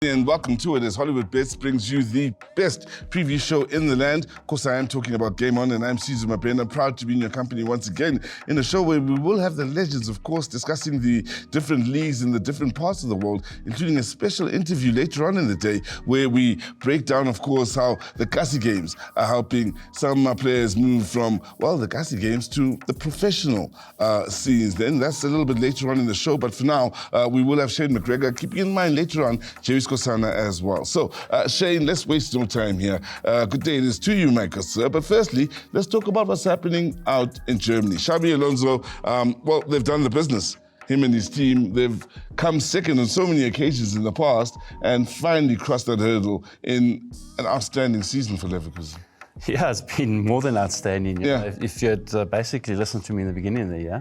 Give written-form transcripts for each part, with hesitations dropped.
And welcome to it as Hollywood Bets brings you the best preview show in the land. Of course, I am talking about Game On, and I'm Caesar Mabena, proud to be in your company once again in a show where we will have the legends, of course, discussing the different leagues in the different parts of the world, including a special interview later on in the day where we break down, of course, how the Kasi games are helping some players move from, well, the Kasi games to the professional scenes. Then that's a little bit later on in the show, but for now, we will have Shane McGregor. Keeping in mind later on, ElKasico as well. So, Shane, let's waste no time here. Good day it is to you, my good sir. But firstly, let's talk about what's happening out in Germany. Xabi Alonso, well, they've done the business. Him and his team, they've come second on so many occasions in the past and finally crossed that hurdle in an outstanding season for Leverkusen. Yeah, it's been more than outstanding. You know, if you had basically listened to me in the beginning of the year,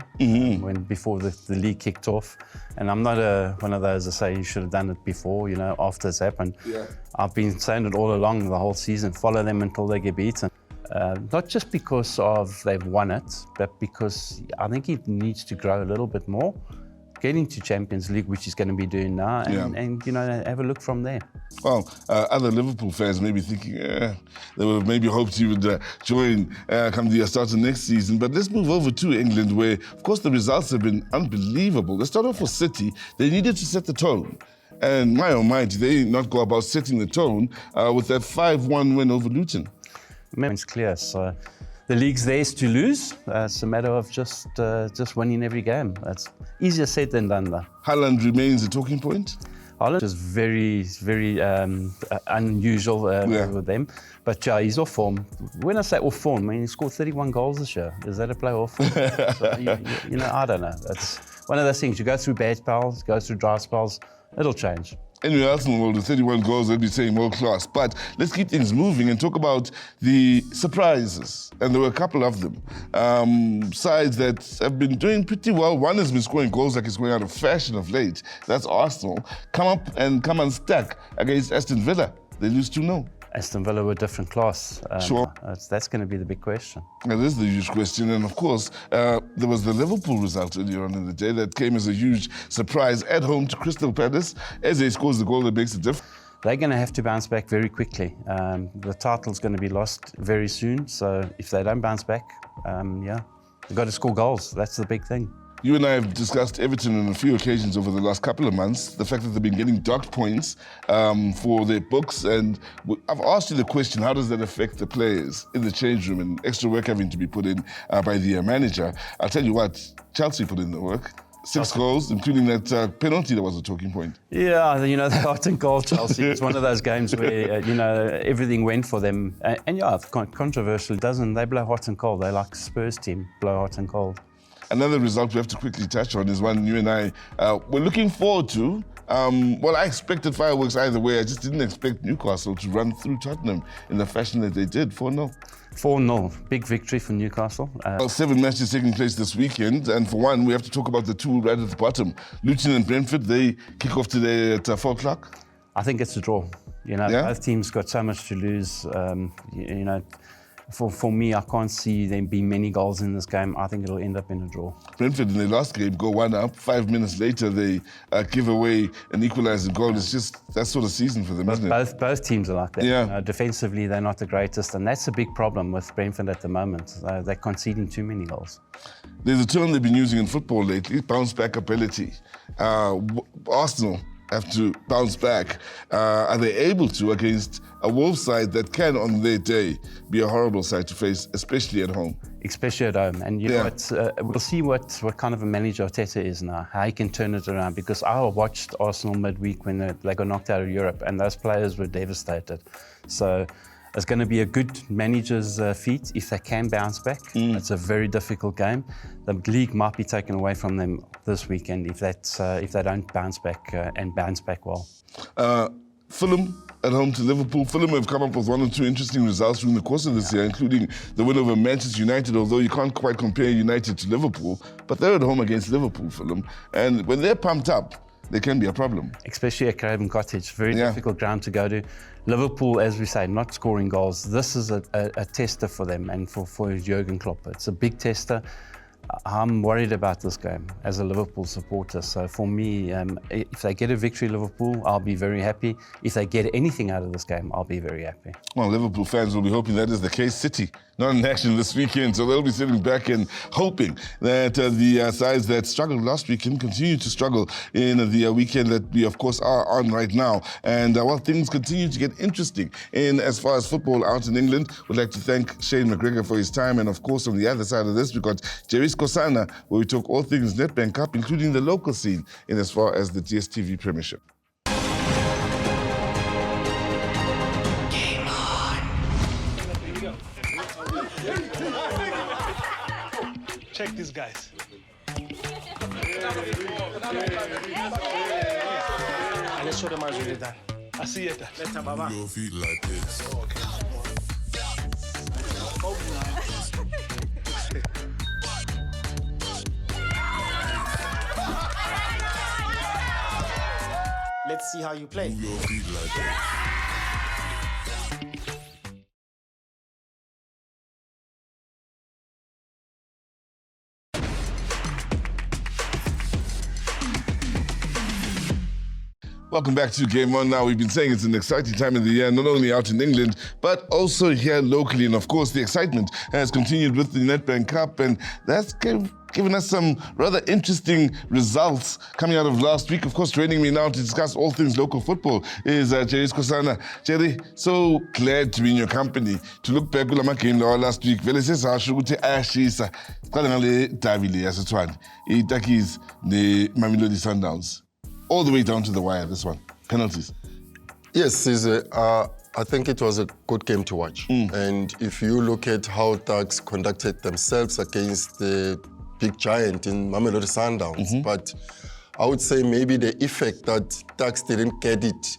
when before the league kicked off, and I'm not one of those that say you should have done it before, you know, after it's happened. Yeah. I've been saying it all along the whole season, follow them until they get beaten. Not just because they've won it, but because I think he needs to grow a little bit more, get into Champions League, which he's going to be doing now, and you know, have a look from there. Well, other Liverpool fans may be thinking they would have maybe hoped he would join come the start of next season. But let's move over to England, where, of course, the results have been unbelievable. Let's start off with City. They needed to set the tone. And my oh my, did they not go about setting the tone with that 5-1 win over Luton? It's clear. So the league's theirs to lose. It's a matter of just winning every game. That's easier said than done, though. Haaland remains a talking point? Haaland is very unusual with them. But yeah, he's off form. When I say off form, I mean, he scored 31 goals this year. Is that a playoff? So, you know, I don't know. That's one of those things. You go through bad spells, go through dry spells, it'll change. Anyway, Arsenal, well, the 31 goals, they'll be saying world class. But let's keep things moving and talk about the surprises. And there were a couple of them. Sides that have been doing pretty well. One has been scoring goals like it's going out of fashion of late. That's Arsenal. Come unstuck against Aston Villa. They lose 2-0. Aston Villa were a different class. Sure. That's going to be the big question. That is the huge question. And of course, there was the Liverpool result earlier on in the day that came as a huge surprise at home to Crystal Palace. Eze scores the goal that makes a difference. They're going to have to bounce back very quickly. The title's going to be lost very soon. So if they don't bounce back, they've got to score goals. That's the big thing. You and I have discussed Everton on a few occasions over the last couple of months, the fact that they've been getting docked points for their books. And I've asked you the question, how does that affect the players in the change room and extra work having to be put in by the manager? I'll tell you what, Chelsea put in the work. 6 goals, including that penalty that was a talking point. Yeah, you know, they're hot and cold, Chelsea. It's one of those games where, you know, everything went for them. And yeah, controversial, doesn't they blow hot and cold? They're like Spurs team, blow hot and cold. Another result we have to quickly touch on is one you and I were looking forward to. Well, I expected fireworks either way. I just didn't expect Newcastle to run through Tottenham in the fashion that they did. 4-0. 4-0. Big victory for Newcastle. 7 matches taking place this weekend. And for one, we have to talk about the two right at the bottom. Luton and Brentford, they kick off today at 4 o'clock. I think it's a draw. You know, both teams got so much to lose. You know, for me, I can't see there being many goals in this game. I think it'll end up in a draw. Brentford in their last game go 1 up. 5 minutes later, they give away an equalising goal. It's just that sort of season for them, isn't it? Both teams are like that. Yeah. You know, defensively, they're not the greatest, and that's a big problem with Brentford at the moment. They're conceding too many goals. There's a term they've been using in football lately, bounce back ability. Arsenal have to bounce back. Are they able to against a Wolves side that can, on their day, be a horrible side to face, especially at home? Especially at home. And you know, we'll see what kind of a manager Arteta is now, how he can turn it around. Because I watched Arsenal midweek when they got knocked out of Europe, and those players were devastated. So it's going to be a good manager's feat if they can bounce back. It's a very difficult game. The league might be taken away from them this weekend if they don't bounce back and bounce back well. Fulham at home to Liverpool. Fulham have come up with 1 or 2 interesting results during the course of this year, including the win over Manchester United, although you can't quite compare United to Liverpool. But they're at home against Liverpool, Fulham. And when they're pumped up, they can be a problem. Especially at Craven Cottage. Very difficult ground to go to. Liverpool, as we say, not scoring goals. This is a tester for them and for Jurgen Klopp. It's a big tester. I'm worried about this game as a Liverpool supporter. So for me, if they get a victory, Liverpool, I'll be very happy. If they get anything out of this game, I'll be very happy. Well, Liverpool fans will be hoping that is the case. City not in action this weekend, so they'll be sitting back and hoping that the sides that struggled last weekend continue to struggle in the weekend that we, of course, are on right now. And while things continue to get interesting in as far as football out in England, we'd like to thank Shane McGregor for his time. And of course, on the other side of this, we've got ElKasico Cup, where we talk all things Nedbank Cup, including the local scene in as far as the DStv Premiership. Check these guys. Let's show them how it's done. I see it. Let's have a your feet like this. Let's see how you play. Your feet like this. Welcome back to Game On Now. We've been saying it's an exciting time of the year, not only out in England, but also here locally. And of course, the excitement has continued with the Nedbank Cup, and that's given us some rather interesting results coming out of last week. Of course, joining me now to discuss all things local football is ElKasico Cup. Jerry, so glad to be in your company. To look back at my game last week, vele sesasho ukuthi ayashisa. Siqale ngale derby le yaseTshwane. Itakis ne Mamelodi Sundowns. All the way down to the wire, this one. Penalties. Yes, I think it was a good game to watch. And if you look at how Tuks conducted themselves against the big giant in Mamelodi Sundowns, but I would say maybe the effect that Tuks didn't get it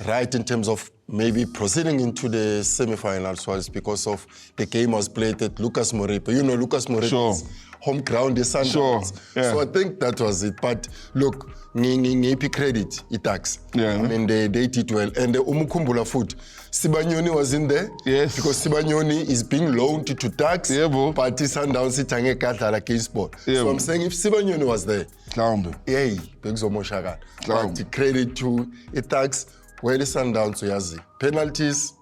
right in terms of maybe proceeding into the semi-finals was because of the game was played at Lucas Moreira. You know, Lucas Moreira's home ground is Sundowns. Yeah. So I think that was it. But look, ngiphi credit Tuks. Yeah. I mean, they did well. And the Umukumbula foot, Sibanyoni was in there. Yes. Because Sibanyoni is being loaned to Tuks. Yeah, bo. But Sundowns itange katla against sport. Yeah, so bo. I'm saying if Sibanyoni was there, hey, bekuzomoshakala. But credit to Tuks. Where the Sundowns uyazi. Penalties,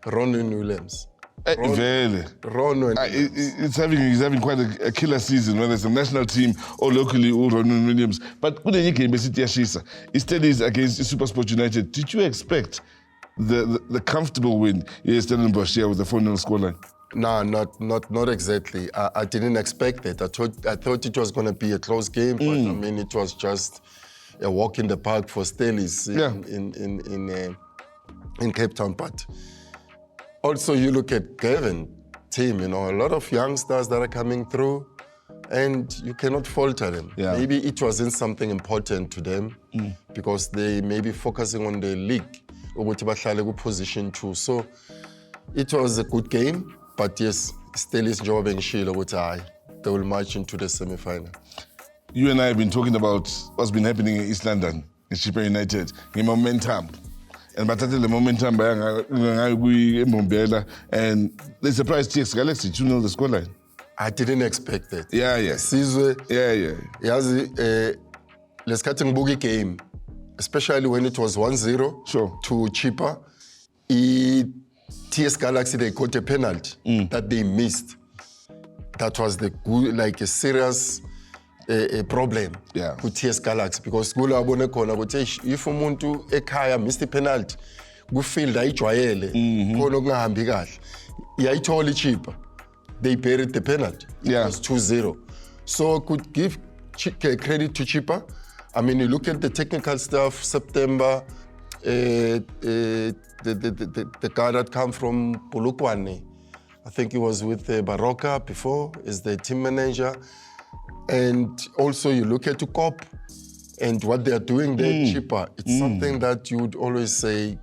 Ronan Williams. He's having quite a killer season, whether it's a national team or locally or Ronan Williams. But when you came to Yashisa, Stellenbosch against SuperSport United, did you expect the comfortable win in Stellenbosch here with the 4-0 scoreline? No, not exactly. I didn't expect it. I thought it was going to be a close game, but I mean it was just a walk in the park for Stellies in Cape Town. But also you look at Gavin team, you know, a lot of youngsters that are coming through, and you cannot falter them. Yeah. Maybe it wasn't something important to them because they may be focusing on the league, position 2. So it was a good game, but yes, Stellies job and Sheila they will march into the semi-final. You and I have been talking about what's been happening in East London, in Shipper United, in momentum. And the momentum and they surprised TX Galaxy 2-0 the scoreline. I didn't expect that. Yeah. Sizwe, Let's cut in boogie game, especially when it was 1-0 to Chipper. TS Galaxy, they got a penalty that they missed. That was a serious problem with TS Galaxy because if umuntu ekhaya missed the penalty, ku-field ayijwayele khona okungahambi kahle. Yayithola iChipper. They buried the penalty. It was 2-0. So I could give credit to Chipper. I mean, you look at the technical stuff, September, the guy that come from Polokwane, I think he was with Baroka before, is the team manager. And also you look at the Cop and what they're doing there, Chipper. It's something that you would always say,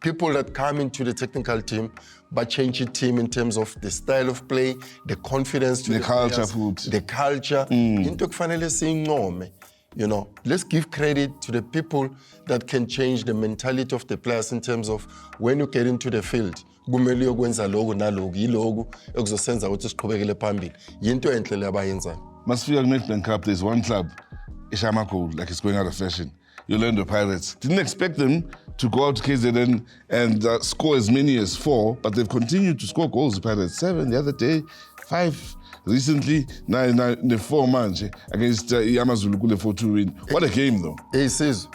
people that come into the technical team, but change the team in terms of the style of play, the confidence to the culture, players, the culture. Into kufanele siyincome You know, let's give credit to the people that can change the mentality of the players in terms of when you get into the field. Kumele uyokwenza lokhu nalokhu yilokhu ekuzosenza ukuthi siqhubekele phambili. Yinto enhle le abayenzayo. Masifika ku-Nedbank Cup, there's one club, Ishamako, like it's going out of fashion. Orlando Pirates. Didn't expect them to go out to KZN and score as many as 4, but they've continued to score goals. The Pirates 7 the other day, 5 recently, 9 the 4 manje against Yamazulu kule 4-2 win. What a game though. Hey sis,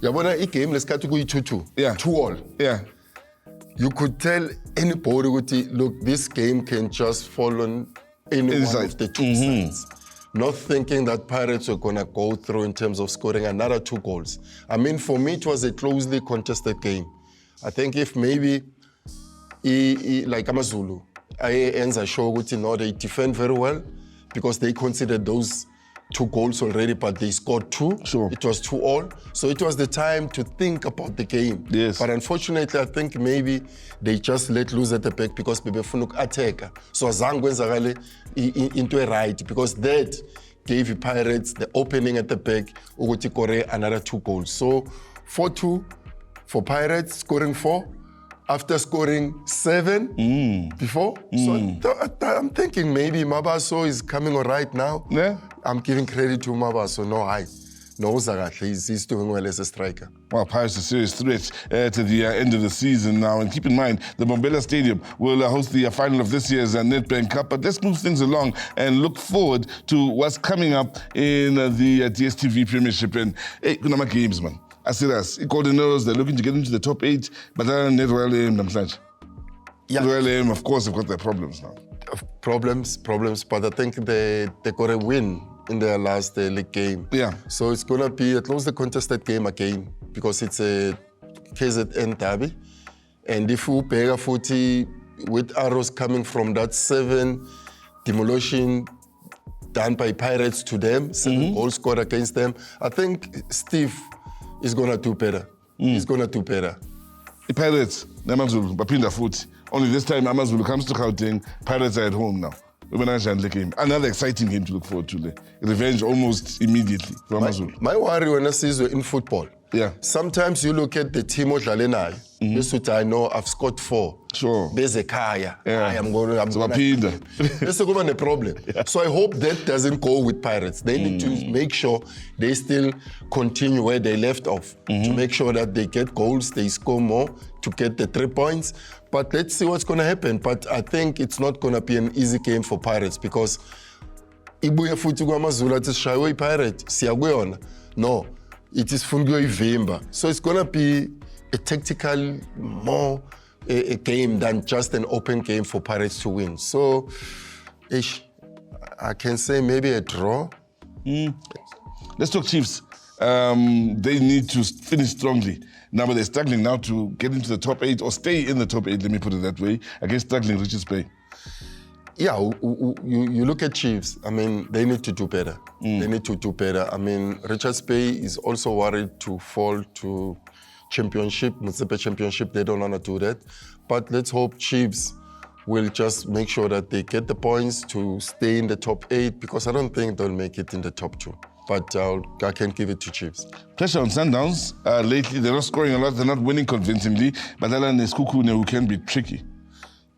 yabona igame lesikhathi kuyi-2-2. Yeah. 2-2. Yeah. You could tell anybody ukuthi, look, this game can just fall on any one of the two sides. Not thinking that Pirates were going to go through in terms of scoring another 2 goals. I mean, for me, it was a closely contested game. I think if maybe, like Amazulu, ends a show, they defend very well because they considered those 2 goals already, but they scored 2. Sure. It was 2-2. So it was the time to think about the game. Yes. But unfortunately, I think maybe they just let loose at the back because bebefuna uku-attack. So azange kwenzakale into a right because that gave the Pirates the opening at the back ukuthi score another 2 goals. So 4-2 for Pirates, scoring 4 after scoring 7 before. So I'm thinking maybe Mabaso is coming all right now. Yeah. I'm giving credit to Mabaso. No, he's doing well as a striker. Well, Pirates a serious threat to the end of the season now. And keep in mind, the Mbombela Stadium will host the final of this year's Nedbank Cup. But let's move things along and look forward to what's coming up in the DStv Premiership. And hey, kuna games, man. I see that. Golden Arrows, they're looking to get into the top 8, but they're not really in the Yeah. Royal Aim, of course, have got their problems now. Problems, but I think they got a win in their last league game. Yeah. So it's going to be a closely contested game again because it's a KZN derby. And if you pay 40 with arrows coming from that 7 demolition done by Pirates to them, 7 goals scored against them, I think Steve is going to do better. He's going to do better. The Pirates, Amazulu, Bapinda Foot. Only this time Amazulu comes to Gauteng, Pirates are at home now. Game. Another exciting game to look forward to. The revenge almost immediately for Amazulu. My worry when I see you in football, yeah. Sometimes you look at the team of Lalenai. This is what I know, I've scored 4. Sure. There's a kaya. Yeah. I'm going to. This is a problem. Yeah. So I hope that doesn't go with Pirates. They need to make sure they still continue where they left off to make sure that they get goals, they score more to get the 3 points. But let's see what's going to happen. But I think it's not going to be an easy game for Pirates because ibuya futhi kwaMazulu athi sishaywe iPirates siyakuyona. No, it is fungiwe ivimba. So it's going to be a tactical more a game than just an open game for Pirates to win. So I can say maybe a draw. Let's talk Chiefs. They need to finish strongly. Now, but they're struggling now to get into the top 8 or stay in the top 8, let me put it that way, against struggling Richards Bay. Yeah, you look at Chiefs, I mean, they need to do better. They need to do better. I mean, Richards Bay is also worried to fall to championship, Motsepe championship. They don't want to do that. But let's hope Chiefs will just make sure that they get the points to stay in the top 8 because I don't think they'll make it in the top 2. But I can give it to Chiefs. Pressure on Sundowns. Lately, they're not scoring a lot. They're not winning convincingly. But Alan is Kukune, who can be tricky.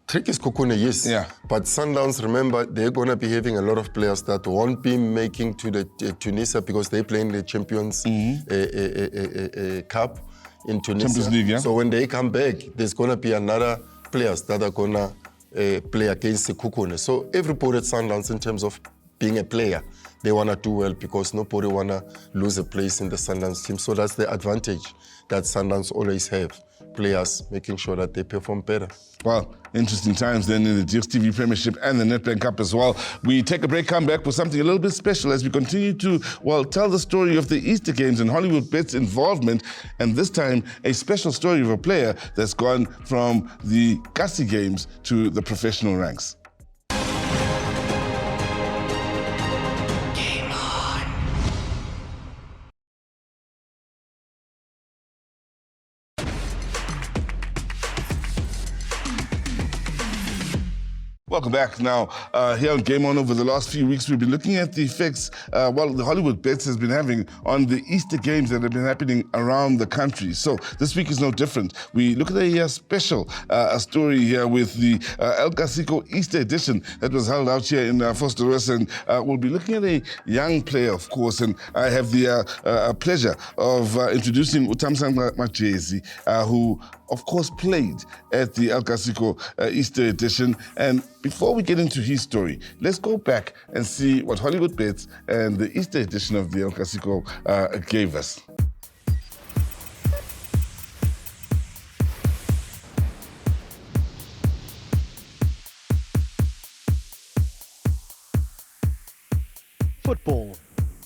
Trick is Kukune, yes. Yeah. But Sundowns, remember, they're going to be having a lot of players that won't be making to the Tunisia because they play in the Champions Cup in Tunisia. Champions League, yeah. So when they come back, there's going to be another players that are going to play against the Kukune. So everybody at Sundowns, in terms of being a player, they want to do well because nobody want to lose a place in the Sundowns team. So that's the advantage that Sundowns always have. Players making sure that they perform better. Well, interesting times then in the DStv Premiership and the Nedbank Cup as well. We take a break, come back with something a little bit special as we continue to, well, tell the story of the Easter Games and HollywoodBets involvement, and this time a special story of a player that's gone from the Kasi Games to the professional ranks. Welcome back. Now, here on Game On, over the last few weeks, we've been looking at the effects the Hollywood Bets has been having on the Easter games that have been happening around the country. So this week is no different. We look at a special story here with the ElKasico Easter Edition that was held out here in Vosloorus, and we'll be looking at a young player, of course, and I have the pleasure of introducing Uthamsanqa Majezi, who, of course, played at the ElKasico Easter Edition. And before we get into his story, let's go back and see what Hollywood Bets and the Easter edition of the ElKasico gave us. Football,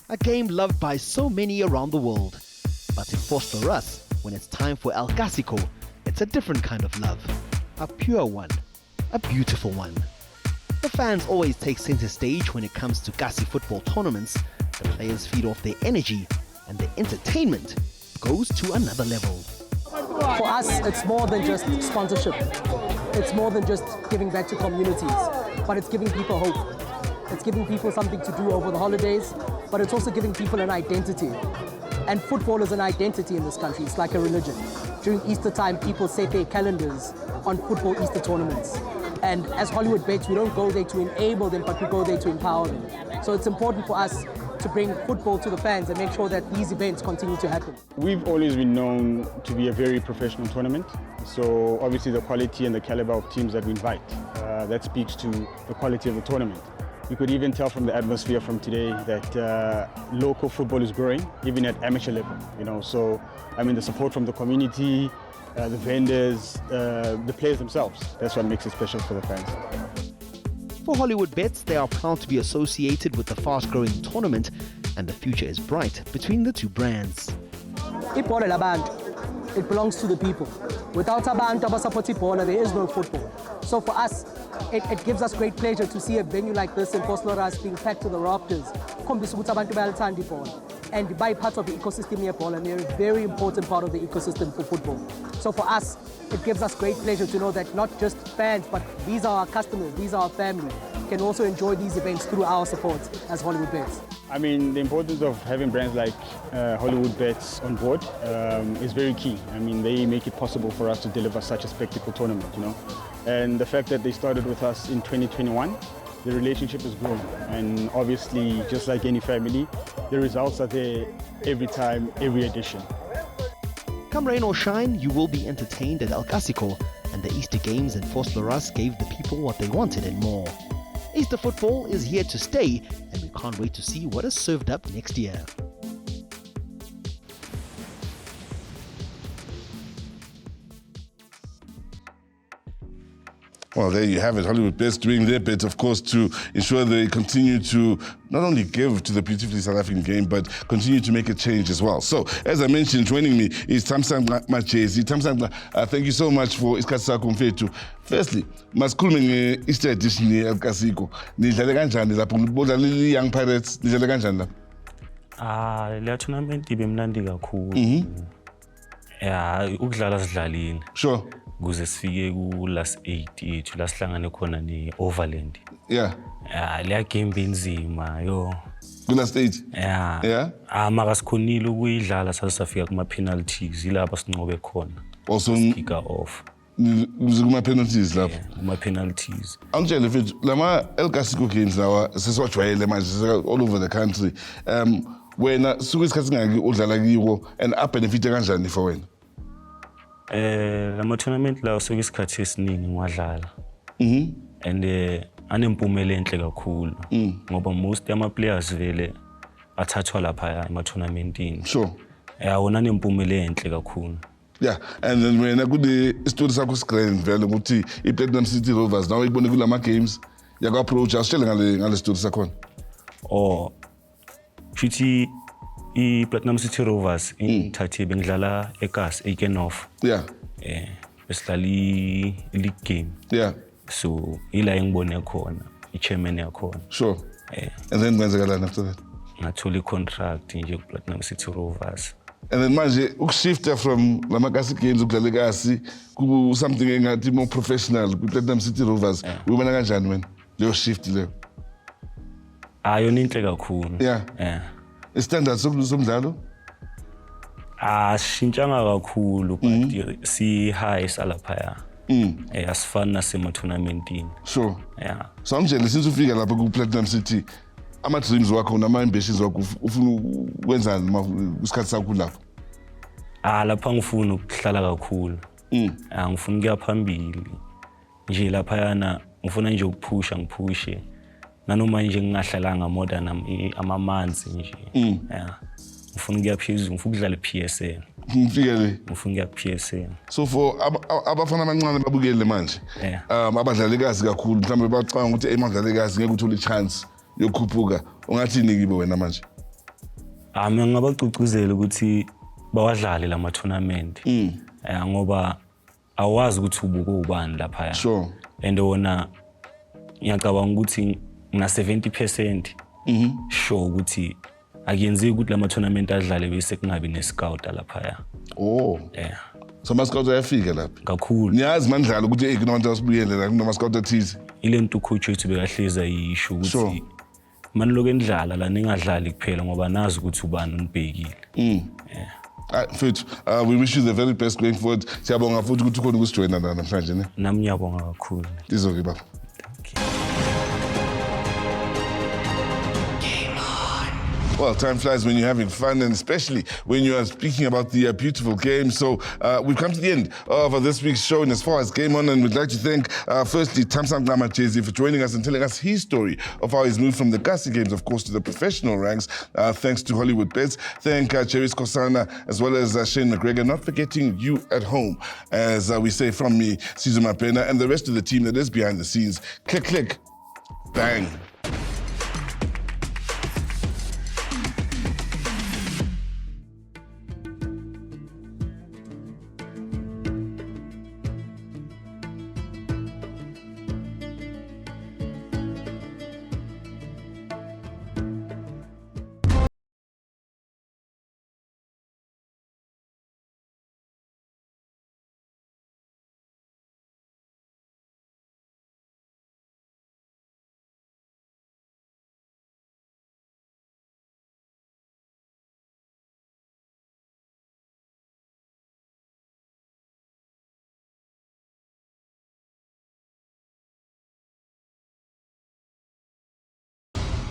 a game loved by so many around the world. But in Vosloorus, when it's time for ElKasico, it's a different kind of love. A pure one. A beautiful one. The fans always take center stage when it comes to Kasi football tournaments. The players feed off their energy, and the entertainment goes to another level. For us, it's more than just sponsorship. It's more than just giving back to communities, but it's giving people hope. It's giving people something to do over the holidays, but it's also giving people an identity. And football is an identity in this country. It's like a religion. During Easter time, people set their calendars on football Easter tournaments. And as Hollywood Bets, we don't go there to enable them, but we go there to empower them. So it's important for us to bring football to the fans and make sure that these events continue to happen. We've always been known to be a very professional tournament. So obviously the quality and the caliber of teams that we invite, that speaks to the quality of the tournament. You could even tell from the atmosphere from today that local football is growing, even at amateur level. So I mean the support from the community, the vendors, the players themselves. That's what makes it special for the fans. For Hollywood Bets, they are proud to be associated with the fast-growing tournament, and the future is bright between the two brands. Ibhola labantu, it belongs to the people. Without abantu abasupport ibhola, there is no football. So for us, it gives us great pleasure to see a venue like this in Vosloorus being packed to the rafters. And by part of the ecosystem here, and they're a very important part of the ecosystem for football. So for us, it gives us great pleasure to know that not just fans, but these are our customers, these are our family, can also enjoy these events through our support as Hollywood Bets. I mean, the importance of having brands like Hollywood Bets on board is very key. I mean, they make it possible for us to deliver such a spectacle tournament, And the fact that they started with us in 2021, the relationship is growing. And obviously, just like any family, the results are there every time, every edition. Come rain or shine, you will be entertained at ElKasico, and the Easter Games in Vosloorus gave the people what they wanted and more. Easter football is here to stay, and we can't wait to see what is served up next year. Well, there you have it. Hollywood Bets doing their bit, of course, to ensure they continue to not only give to the beautifully South African game, but continue to make a change as well. So, as I mentioned, joining me is Uthamsanqa Majezi. Uthamsanqa, thank you so much for isikhathi sakho mfethu. Firstly, masikhulume nge-Easter edition ye-ElKasico. Nidlale kanjani lapho? Bodlala Young Pirates, nidlale kanjani lapho? Le tournament ibe mnandi kakhulu. Yeah, ukudlala sidlalile. Sure. Kuze sifike ku last 8 yethu la sihlangane khona ne-Overland. Yeah. Le game benzima yo. Ku last 8. Yeah. Yeah. Maka sikhonile ukuyidlala sasafika kuma penalties ilapha sinqobe khona. Also kick off. Kuma penalties lapho. Kuma penalties. Angela mfethu, lama ElKasico games lawa sesiwajwayele manje all over the country. Wena suku isikhathi singaki udlala kiwo and benefit kanjani for wena? Lama tournament la usuke isikhathi esiningi ngiwadlala. And anempumela enhle kakhulu ngoba most ama players vele athathwa lapha ema tournamentini. Sure. Wona anempumela enhle kakhulu. Yeah, and then wena kule story sakho sigrand vele ukuthi iPlatinum City Rovers nawe ikubone kulama games yakwa approach asitshele ngale story sakho. Futhi iPlatinum City Rovers ngithathe bengidlala eKasi eKenof. Yeah. Besidlala league game. Yeah. So ila engibone khona ichairman yakhona. Sure. And then kwenzekalani after that? Ngathola icontract nje kuPlatinum City Rovers. And then manje ukushifta from lamakasi games ukudlala ekasi ku something engathi more professional ku Platinum City Rovers. Uyibona kanjani wena leyo shift leyo? Yona inhle kakhulu. Yeah. Standard somdlalo? Shintshanga kakhulu but si high salaphaya. Asifani nasema-tournamentini. Sure. Yeah. So Angela, since ufika lapha ku Platinum City, ama-dreams wakho nama-ambitions wakho ufuna ukwenzani kusikhathi sakho lapho? Lapha ngifuna ukuhlala kakhulu. Ngifuna ukuya phambili. Nje laphayana ngifuna nje ukuphusha ngiphushe. Nanoma nje ngingahlalanga more than ama-months nje. Ngifuna ukuya phezulu, ngifuna ukudlala i-PSL. Ngifike ngifuna ukuya ku-PSL. So for abafana abancane babukele manje, abadlalekazi kakhulu mhlawumbe bacabanga ukuthi emadlalekazi ngeke uthole i-chance yokukhuphuka, ungathini kibo wena manje? Mina ngingabagcugcuzela ukuthi bawadlale lama-tournament. Ngoba awazi ukuthi ubuke ubani laphaya. Sure. And wona ngiyacabanga ukuthi ngina-70% sure ukuthi akuyenzeki ukuthi lama-tournament adlale bese kungabi ne-scout laphaya. Yeah. So ama-scout ayafika lapha? Kakhulu. Niyazi mandlalo ukuthi kunabantu abasibuyele la kunama-scout athize? Ile nto ucoach wethu bekahleza yisho ukuthi maniloku endlala la ningadlali kuphela ngoba nazi ukuthi ubani unibhekile. Mfethu, we wish you the very best going forward. Siyabonga futhi ukuthi ukhona ukusijoyina la namhlanje ne? Nami ngiyabonga kakhulu. Izoke baba. Well, time flies when you're having fun, and especially when you are speaking about the beautiful game. So we've come to the end of this week's show. And as far as Game On, and we'd like to thank, firstly, Tamsang Namachezi for joining us and telling us his story of how he's moved from the Kasi games, of course, to the professional ranks, thanks to HollywoodBets. Thank Cheris Kosana, as well as Shane McGregor, not forgetting you at home, as we say from me, Caesar Mapena, and the rest of the team that is behind the scenes. Click, click, bang.